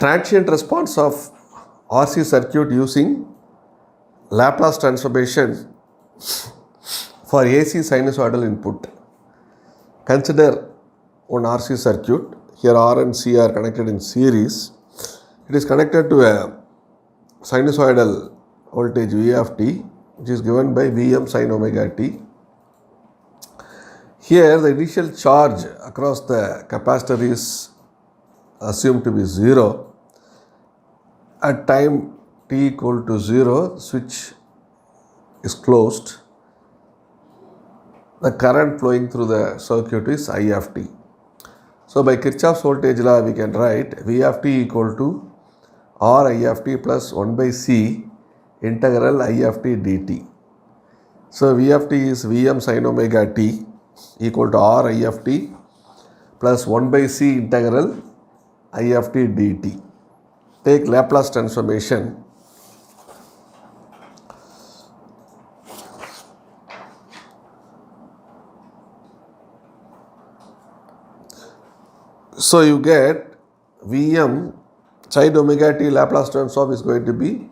transient response of RC circuit using Laplace transformation for AC sinusoidal input. Consider one RC circuit. Here R and C are connected in series. It is connected to a sinusoidal voltage V of t, which is given by Vm sin omega t. Here the initial charge across the capacitor is assumed to be 0. At time t equal to 0, switch is closed. The current flowing through the circuit is I of t. So by Kirchhoff's voltage law, we can write V of t equal to R I of t plus 1 by C integral I of t dt. So V of t is Vm sin omega t equal to R I of t plus 1 by C integral I of t dt. Take Laplace transformation. So you get Vm sin omega t Laplace transform is going to be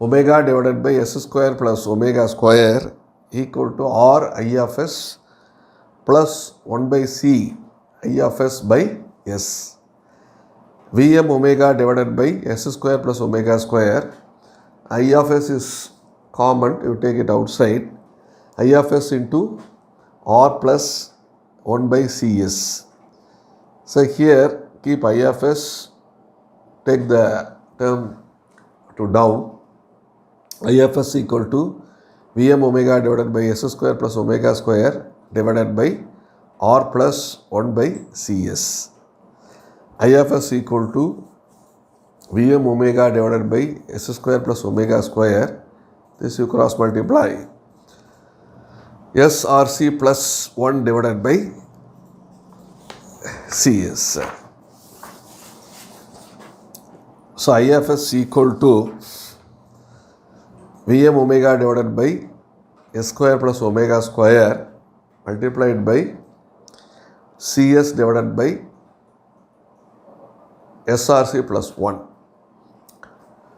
omega divided by s square plus omega square equal to R I of s plus 1 by C I of s by s. Vm omega divided by s square plus omega square. I of s is common, you take it outside. I of s into R plus 1 by Cs. So here keep I of s, take the term to down. I of s equal to Vm omega divided by s square plus omega square divided by R plus 1 by Cs. I of s equal to Vm omega divided by s square plus omega square. This you cross multiply. SRC plus 1 divided by Cs. So I of s equal to Vm omega divided by s square plus omega square multiplied by Cs divided by SRC plus 1.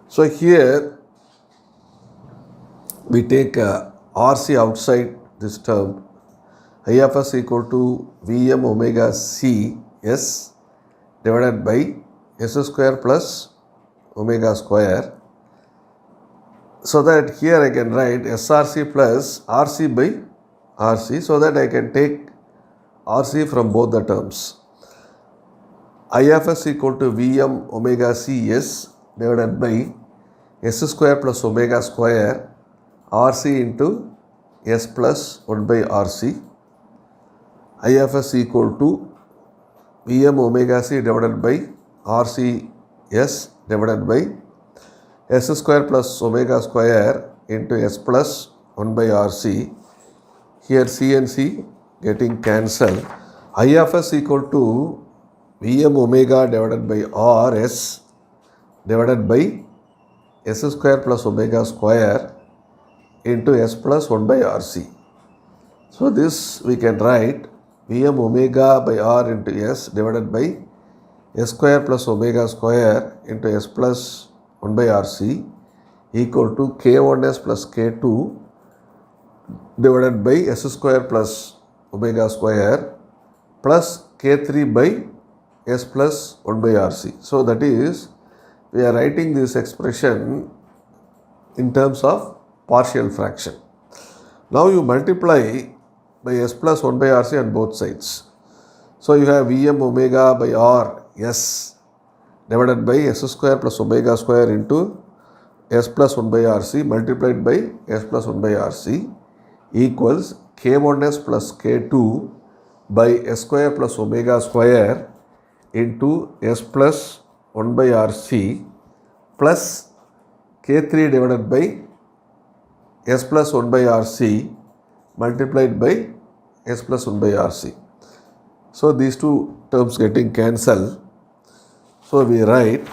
So here we take RC outside this term. I of s equal to Vm omega C s divided by s square plus omega square. So that here I can write SRC plus RC by RC, so that I can take RC from both the terms. I of s equal to Vm omega C s divided by s square plus omega square RC into s plus 1 by RC. I of s equal to Vm omega C divided by RC s divided by s square plus omega square into s plus 1 by RC. Here C and C getting cancelled. I of s equal to Vm omega divided by Rs divided by s square plus omega square into s plus 1 by Rc. So this we can write Vm omega by R into s divided by s square plus omega square into s plus 1 by Rc equal to k1s plus k2 divided by s square plus omega square plus k3 by s plus 1 by Rc. So that is, we are writing this expression in terms of partial fraction. Now you multiply by s plus 1 by Rc on both sides. So you have Vm omega by R s divided by s square plus omega square into s plus 1 by Rc multiplied by s plus 1 by Rc equals k1s plus k2 by s square plus omega square into s plus 1 by Rc plus k3 divided by s plus 1 by Rc multiplied by s plus 1 by Rc. So these two terms getting cancelled. So we write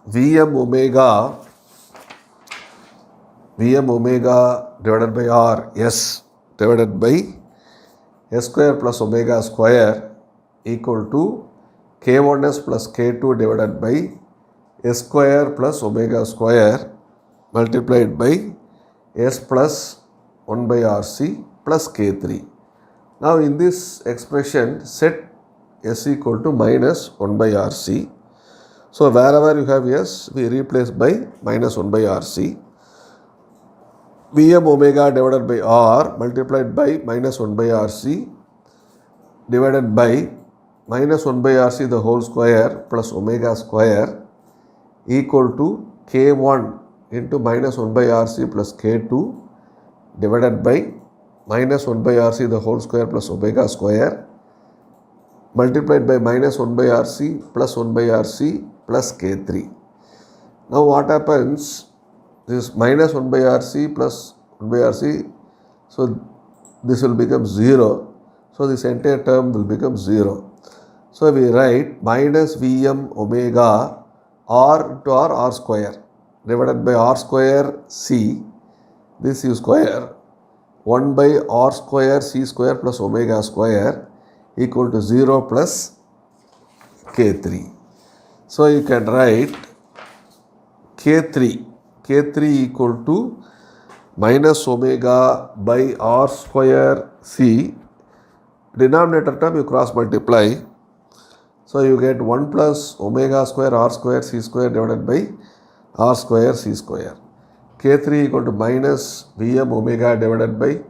Vm omega divided by R s divided by s square plus omega square equal to k1s plus k2 divided by S square plus omega square multiplied by S plus 1 by RC plus K3. Now in this expression, set S equal to minus 1 by RC. So wherever you have S, we replace by minus 1 by RC. Vm omega divided by R multiplied by minus 1 by RC divided by minus 1 by RC the whole square plus omega square equal to K1 into minus 1 by RC plus K2 divided by minus 1 by RC the whole square plus omega square multiplied by minus 1 by RC plus 1 by RC plus K3. Now what happens? This minus 1 by RC plus 1 by RC, so this will become 0. So this entire term will become 0. So we write minus Vm omega R to R square divided by R square C, this you square, 1 by R square C square plus omega square equal to 0 plus K3. So you can write K3 equal to minus omega by R square C, denominator term you cross multiply. So you get 1 plus omega square R square C square divided by R square C square. K3 equal to minus Vm omega divided by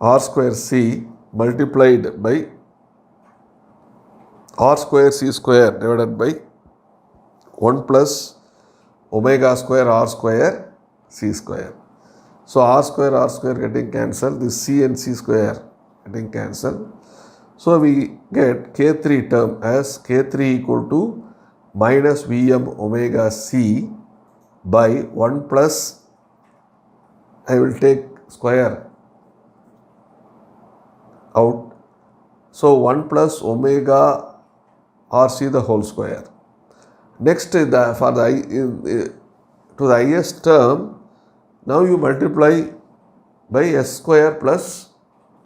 R square C multiplied by R square C square divided by 1 plus omega square R square C square. So R square getting cancelled, this C and C square getting cancelled. So we get K3 term as K3 equal to minus Vm omega C by 1 plus, I will take square out. So 1 plus omega RC the whole square. Next to the highest term, now you multiply by S square plus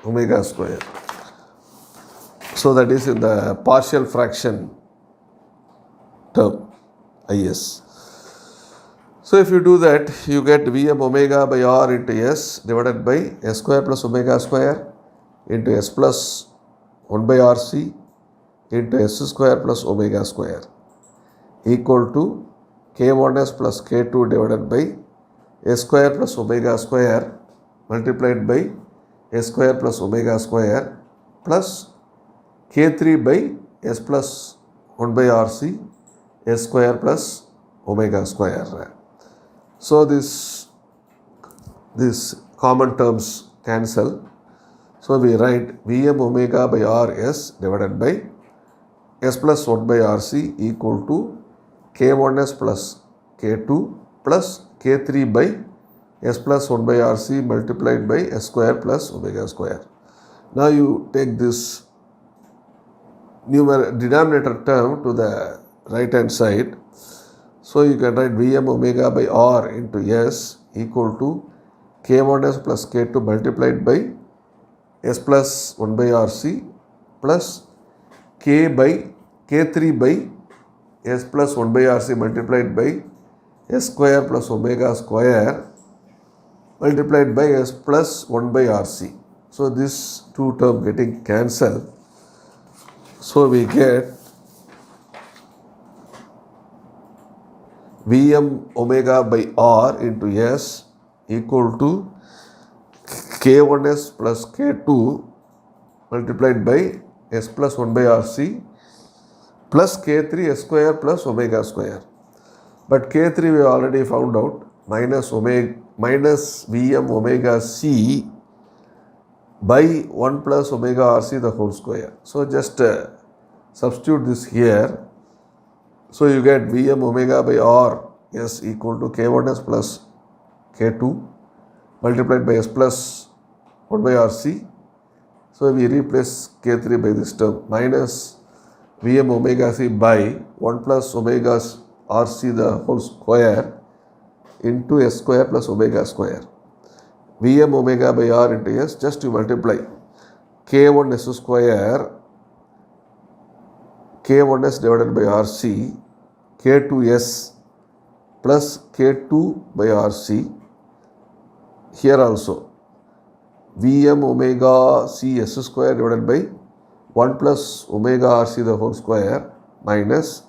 omega square. So that is in the partial fraction term, IS. So if you do that, you get Vm omega by R into S divided by S square plus omega square into S plus 1 by RC into S square plus omega square equal to K1S plus K2 divided by S square plus omega square multiplied by S square plus omega square plus K3 by S plus 1 by RC S square plus omega square. So this common terms cancel. So we write Vm omega by Rs divided by S plus 1 by RC equal to K1S plus K2 plus K3 by S plus 1 by RC multiplied by S square plus omega square. Now you take this denominator term to the right hand side. So you can write Vm omega by R into S equal to K1S plus K2 multiplied by S plus 1 by RC plus K3 by S plus 1 by RC multiplied by S square plus omega square multiplied by S plus 1 by RC. So this two term getting cancelled. So we get Vm omega by R into S equal to K1S plus K2 multiplied by S plus 1 by RC plus K3 S square plus omega square. But K3 we already found out, minus Vm omega C by 1 plus omega RC the whole square. So just substitute this here. So you get Vm omega by R S equal to K1S plus K2 multiplied by S plus 1 by RC. So we replace K3 by this term minus Vm omega C by 1 plus omega RC the whole square into S square plus omega square. Vm omega by R into S, just you multiply K1S square, K1S divided by RC, K2S plus K2 by RC. Here also Vm omega C S square divided by 1 plus omega RC the whole square minus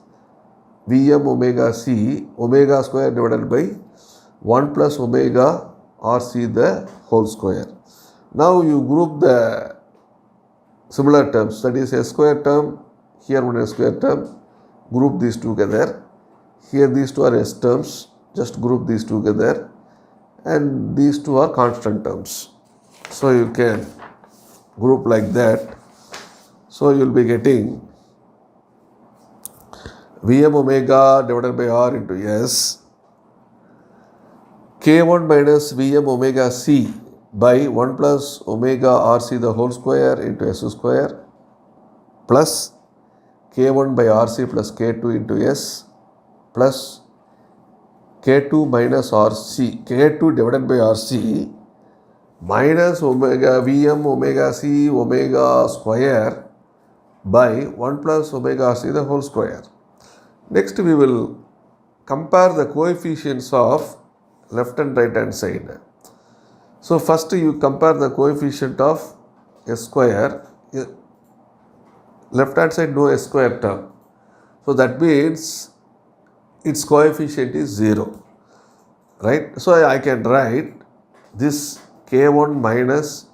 Vm omega C omega square divided by 1 plus omega RC the whole square. Now you group the similar terms, that is S square term, here one S square term, group these together. Here these two are S terms, just group these together, and these two are constant terms. So you can group like that. So you will be getting Vm omega divided by R into S, K1 minus Vm omega C by 1 plus omega RC the whole square into S square plus K1 by RC plus K2 into S plus K2 minus RC, K2 divided by RC minus omega Vm omega C omega square by 1 plus omega RC the whole square. Next we will compare the coefficients of left and right hand side. So first you compare the coefficient of S square, left hand side no S square term. So that means its coefficient is 0, right? So I can write this K1 minus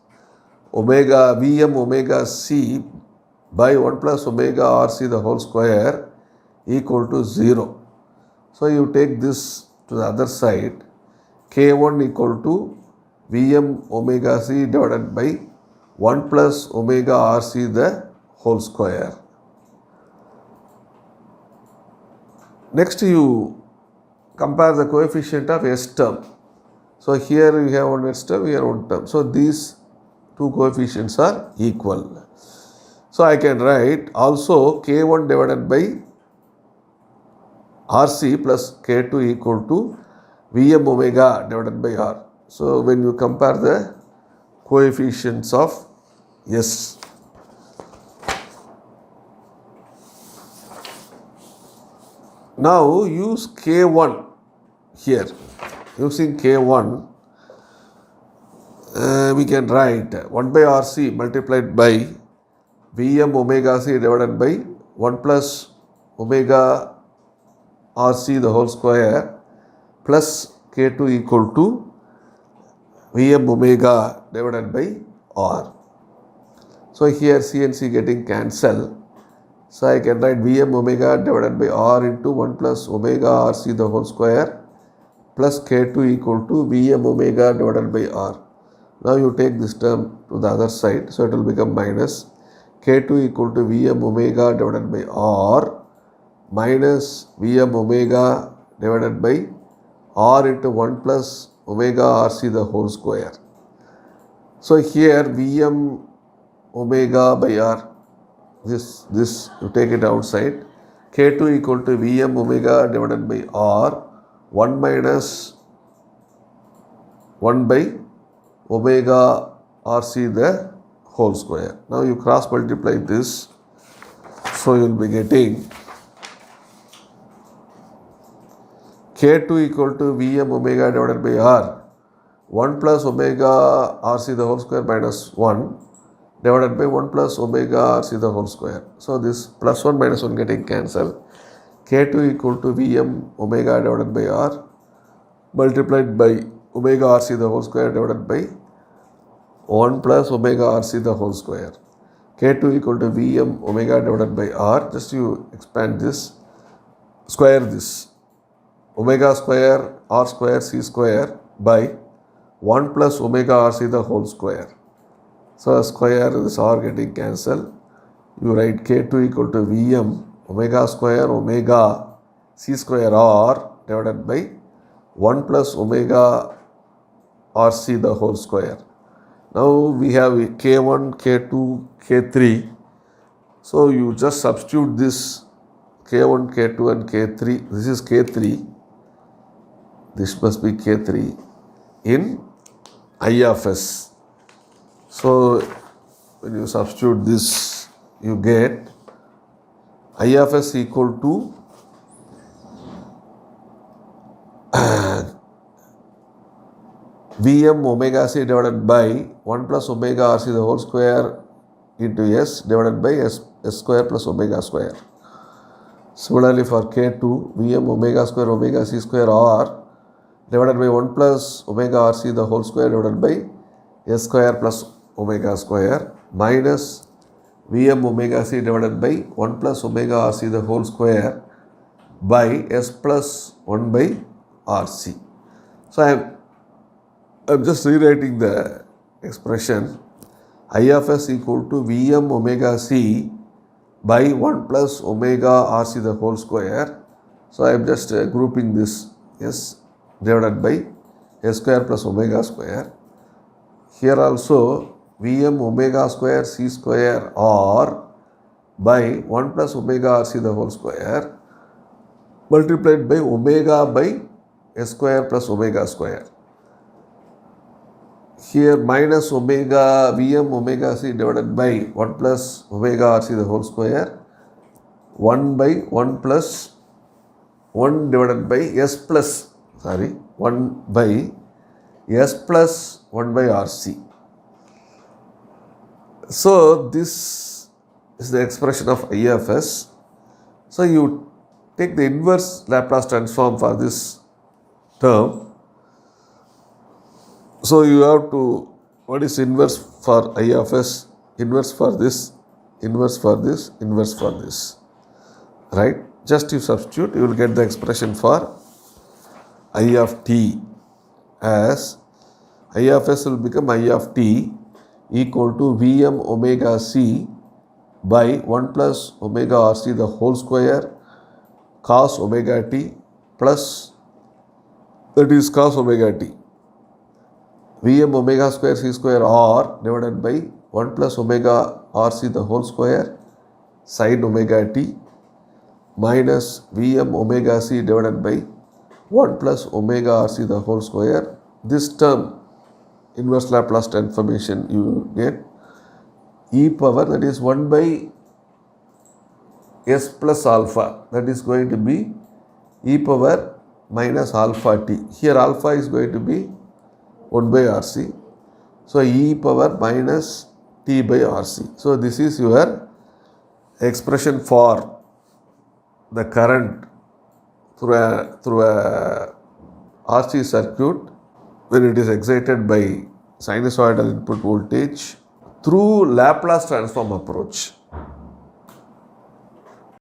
omega Vm omega C by 1 plus omega RC the whole square equal to 0. So you take this to the other side, K1 equal to Vm omega C divided by 1 plus omega RC the whole square. Next you compare the coefficient of S term. So here you have one S term, here one term. So these two coefficients are equal. So I can write also K1 divided by RC plus K2 equal to Vm omega divided by R. So when you compare the coefficients of S. Now use K1 here. Using K1, we can write 1 by RC multiplied by Vm omega C divided by 1 plus omega RC the whole square plus K2 equal to Vm omega divided by R. So here C and C getting cancelled. So I can write Vm omega divided by R into 1 plus omega RC the whole square plus K2 equal to Vm omega divided by R. Now you take this term to the other side, so it will become minus K2 equal to Vm omega divided by R minus Vm omega divided by R into 1 plus omega RC the whole square. So here Vm omega by R, this you take it outside, K2 equal to Vm omega divided by R 1 minus 1 by omega RC the whole square. Now you cross multiply this, so you will be getting K2 equal to Vm omega divided by R 1 plus omega RC the whole square minus 1 divided by 1 plus omega RC the whole square. So this plus 1 minus 1 getting cancelled. K2 equal to Vm omega divided by R multiplied by omega RC the whole square divided by 1 plus omega RC the whole square. K2 equal to Vm omega divided by R, just you expand this, square this, omega square R square C square by 1 plus omega RC the whole square. So square this R getting cancelled. You write K2 equal to Vm omega square omega C square R divided by 1 plus omega RC the whole square. Now we have K1, K2, K3. So you just substitute this K1, K2 and K3. This is K3. This must be K3 in I of S. So when you substitute this, you get I of S equal to Vm omega c divided by 1 plus omega rc the whole square into s divided by s square plus omega square. Similarly for K2, Vm omega square omega c square r divided by 1 plus omega rc the whole square divided by s square plus omega square minus Vm omega c divided by 1 plus omega rc the whole square by s plus 1 by rc. So I'm just rewriting the expression I of s equal to Vm omega c by 1 plus omega rc the whole square. So I'm just grouping this s divided by s square plus omega square. Here also Vm omega square c square r by 1 plus omega rc the whole square multiplied by omega by s square plus omega square. Here minus omega Vm omega c divided by 1 plus omega rc the whole square 1 by 1 plus 1 divided by s plus 1 by s plus 1 by rc. So this is the expression of I of s. So you take the inverse Laplace transform for this term. So you have to, what is inverse for I of s? Inverse for this, inverse for this, inverse for this. Right? Just you substitute, you will get the expression for I of t as I of s will become I of t equal to Vm omega c by 1 plus omega rc the whole square cos omega t plus, that is cos omega t, Vm omega square c square r divided by 1 plus omega rc the whole square sin omega t minus Vm omega c divided by 1 plus omega rc the whole square. This term, inverse Laplace transformation, you get e power, that is 1 by s plus alpha, that is going to be e power minus alpha t. Here alpha is going to be 1 by rc. So e power minus t by rc. So this is your expression for the current through a RC circuit when it is excited by sinusoidal input voltage through Laplace transform approach.